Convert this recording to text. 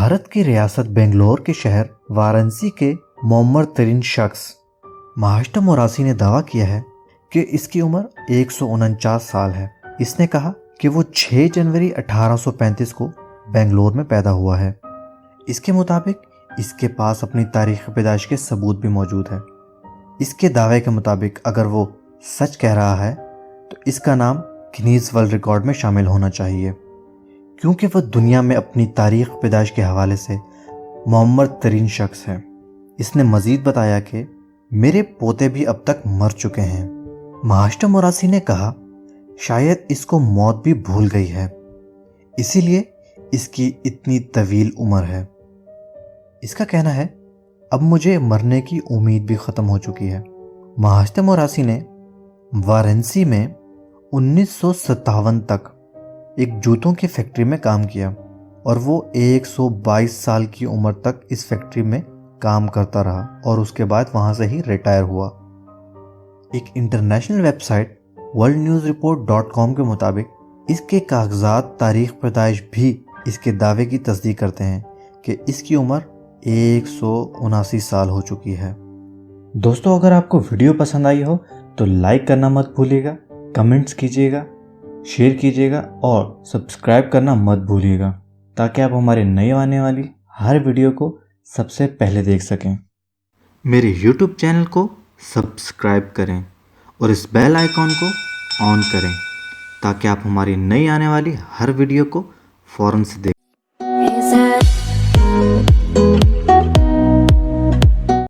भारत की रियासत बेंगलोर के शहर वाराणसी के मोअम्मर तरीन शख्स महाष्टा मोरासी ने दावा किया है कि इसकी उम्र 149 साल है। इसने कहा कि वो 6 जनवरी 1835 को बेंगलोर में पैदा हुआ है। इसके मुताबिक इसके पास अपनी तारीख पैदाइश के सबूत भी मौजूद है। इसके दावे के मुताबिक अगर वो सच कह रहा है तो इसका नाम गिनीज वर्ल्ड रिकॉर्ड में शामिल होना चाहिए, क्योंकि वह दुनिया में अपनी तारीख पैदाइश के हवाले से मोअम्मर तरीन शख्स है। इसने मजीद बताया कि मेरे पोते भी अब तक मर चुके हैं। महाष्टा मोरासी ने कहा शायद इसको मौत भी भूल गई है, इसीलिए इसकी इतनी तवील उम्र है। इसका कहना है अब मुझे मरने की उम्मीद भी ख़त्म हो चुकी है। महाष्टा मोरासी ने वाराणसी में 1957 तक एक जूतों की फैक्ट्री में काम किया और वो 122 साल की उम्र तक इस फैक्ट्री में काम करता रहा और उसके बाद वहाँ से ही रिटायर हुआ। एक इंटरनेशनल वेबसाइट worldnewsreport.com के मुताबिक इसके कागजात तारीख पैदाइश भी इसके दावे की तस्दीक करते हैं कि इसकी उम्र 179 साल हो चुकी है। दोस्तों, अगर आपको वीडियो पसंद आई हो तो लाइक करना मत भूलिएगा, कमेंट्स कीजिएगा, शेयर कीजिएगा और सब्सक्राइब करना मत भूलिएगा, ताकि आप हमारे नए आने वाली हर वीडियो को सबसे पहले देख सकें। मेरे YouTube चैनल को सब्सक्राइब करें और इस बेल आइकॉन को ऑन करें, ताकि आप हमारी नई आने वाली हर वीडियो को फ़ौरन से देख